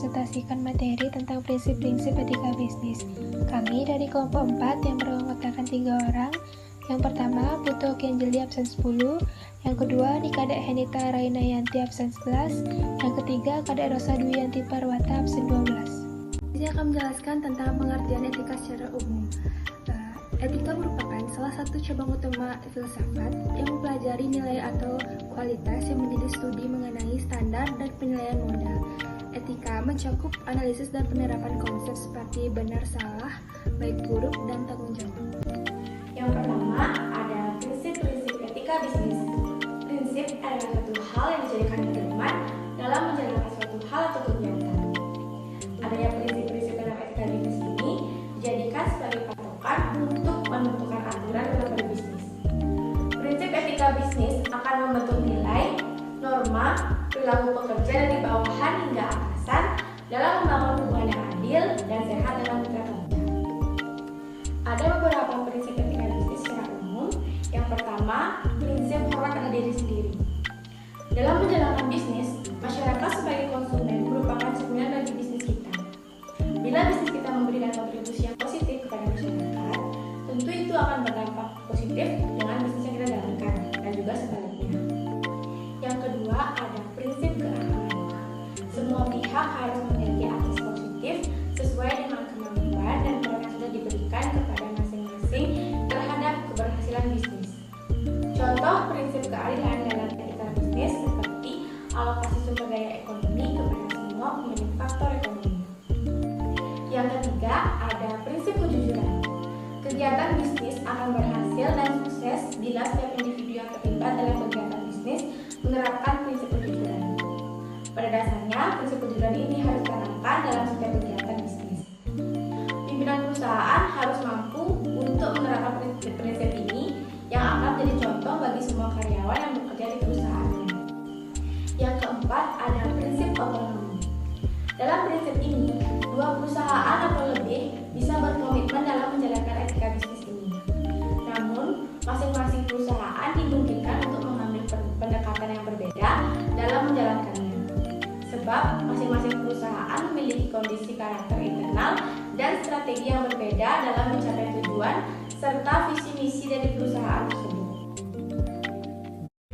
mempresentasikan materi tentang prinsip-prinsip etika bisnis. Kami dari kelompok 4 yang beranggotakan 3 orang. Yang pertama, Putu Kenjeli absen 10. Yang kedua, Nikadek Henita Rainayanti absen 11. Yang ketiga, Kadek Rosa Duyanti Parwata absen 12. Saya akan menjelaskan tentang pengertian etika secara umum. Etika merupakan salah satu cabang utama filsafat yang mempelajari nilai atau kualitas yang menjadi studi mengenai standar dan penilaian modal. Etika mencakup analisis dan penerapan konsep seperti benar salah, baik buruk, dan tanggung jawab. Yang pertama ada prinsip-prinsip etika bisnis. Prinsip adalah suatu hal yang dijadikan pedoman dalam menjalankan suatu hal atau kegiatan. Adanya prinsip-prinsip dalam etika bisnis ini dijadikan sebagai patokan untuk menentukan aturan dalam berbisnis. Prinsip etika bisnis akan membentuk nilai, norma, perilaku pekerja dari bawahan hingga atasan dalam membangun hubungan yang adil dan sehat dalam mitra kerja. Ada beberapa prinsip etika bisnis secara umum. Yang pertama, prinsip hormat pada diri sendiri. Dalam menjalankan bisnis, masyarakat sebagai konsumen merupakan cerminan bagi bisnis kita. Bila bisnis kita memberikan kontribusi yang positif kepada masyarakat, tentu itu akan berdampak positif dengan bisnis yang kita jalankan, dan juga sebaliknya. Yang kedua, ada prinsip keamanan. Semua pihak harus memiliki akses positif sesuai dengan kemampuan dan peran yang sudah diberikan kepada masing-masing terhadap keberhasilan bisnis. Contoh prinsip keadilan dalam etika bisnis seperti alokasi sumber daya ekonomi kepada semua pemilik faktor ekonomi. Yang ketiga, ada prinsip kejujuran. Kegiatan bisnis akan berhasil dan sukses bila setiap individu yang terlibat dalam kegiatan bisnis menerapkan prinsip kejujuran. Pada dasarnya, prinsip kejujuran ini harus ditanamkan dalam setiap kegiatan bisnis. Pimpinan perusahaan harus mampu untuk menerapkan prinsip ini yang akan menjadi contoh bagi semua karyawan yang bekerja di perusahaannya. Yang keempat, ada prinsip otonomi. Dalam prinsip ini, dua perusahaan atau lebih bisa berkomitmen dalam menjalankan etika bisnis ini. Namun, masing-masing perusahaan dimungkinkan untuk mengambil pendekatan yang berbeda dalam menjalankannya. Sebab, masing-masing perusahaan memiliki kondisi karakter internal dan strategi yang berbeda dalam mencapai tujuan serta visi misi dari perusahaan tersebut.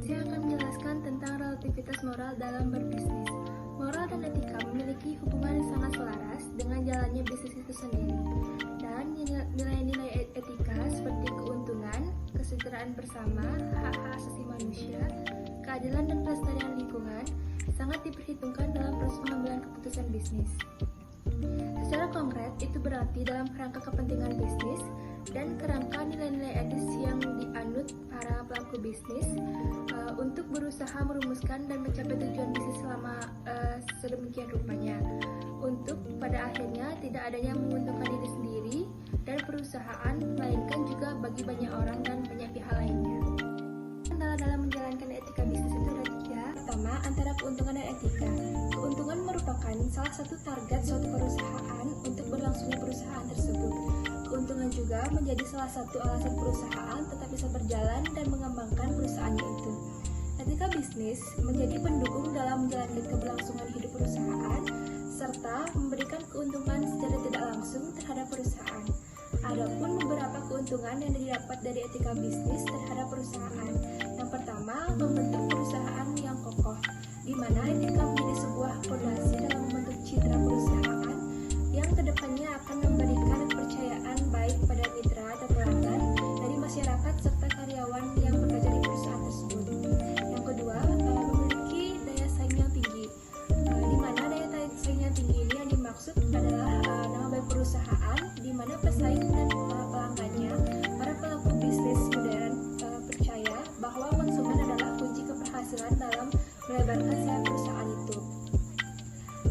Saya akan menjelaskan tentang relativitas moral dalam berbisnis. Moral dan etika memiliki hubungan yang sangat selaras dengan jalannya bisnis itu sendiri. Dan nilai-nilai etika seperti keuntungan, kesejahteraan bersama, hak-hak asasi manusia, keadilan dan pelestarian lingkungan sangat diperhitungkan dalam proses pengambilan keputusan bisnis. Secara konkret, itu berarti dalam kerangka kepentingan bisnis dan kerangka nilai-nilai etis yang dianut para pelaku bisnis untuk berusaha merumuskan dan mencapai tujuan bisnis selama sedemikian rupanya, untuk pada akhirnya tidak adanya menguntungkan diri sendiri dan perusahaan, melainkan juga bagi banyak orang dan banyak pihak lainnya. Kendala dalam menjalankan etika bisnis itu ada 3. Pertama, antara keuntungan dan etika. Keuntungan merupakan salah satu target suatu perusahaan untuk berlangsungnya perusahaan tersebut. Keuntungan juga menjadi salah satu alasan perusahaan tetap bisa berjalan dan mengembangkan perusahaannya itu. Etika bisnis menjadi pendukung dalam menjalankan keberlangsungan hidup perusahaan serta memberikan keuntungan secara tidak langsung terhadap perusahaan. Adapun beberapa keuntungan yang didapat dari etika bisnis terhadap perusahaan. Yang pertama, membentuk perusahaan yang kokoh, di mana etika menjadi sebuah fondasi dalam membentuk citra perusahaan yang kedepannya akan memberikan kepercayaan baik pada mitra atau pelanggan dari masyarakat serta karyawan yang bekerja di perusahaan tersebut. Yang kedua, memiliki daya saing yang tinggi, di mana daya saing yang tinggi ini yang dimaksud adalah nama baik perusahaan, di mana pesaing dan pelanggannya, para pelaku bisnis modern percaya bahwa konsumen adalah kunci keberhasilan dalam melebarkan sayap perusahaan itu.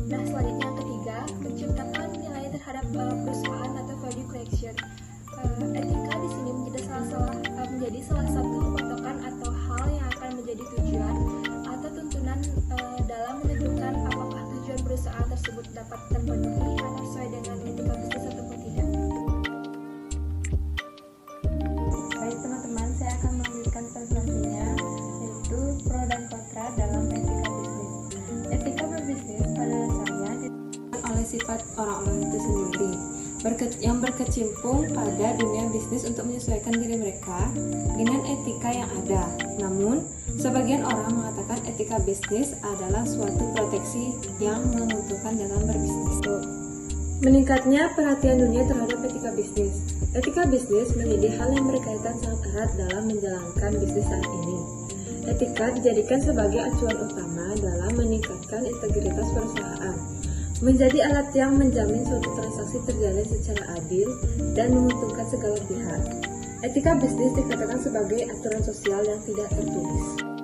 Nah, selanjutnya yang ketiga, menciptakan nilai terhadap perusahaan atau value creation. Etika di sini menjadi salah satu patokan atau hal yang akan menjadi tujuan atau tuntunan dalam menentukan apakah tujuan perusahaan tersebut dapat terpenuhi atau sesuai dengan etika bisnis ataupun tidak. Baik teman-teman, saya akan melanjutkan presentasinya, yaitu pro dan kontra dalam etika bisnis. Etika berbisnis pada dasarnya sifat orang-orang itu sendiri yang berkecimpung pada dunia bisnis untuk menyesuaikan diri mereka dengan etika yang ada. Namun, sebagian orang mengatakan etika bisnis adalah suatu proteksi yang menguntungkan dalam berbisnis. Meningkatnya perhatian dunia terhadap etika bisnis. Etika bisnis menjadi hal yang berkaitan sangat erat dalam menjalankan bisnis saat ini. Etika dijadikan sebagai acuan utama dalam meningkatkan integritas perusahaan, menjadi alat yang menjamin suatu transaksi terjalin secara adil dan menguntungkan segala pihak. Etika bisnis dikatakan sebagai aturan sosial yang tidak tertulis.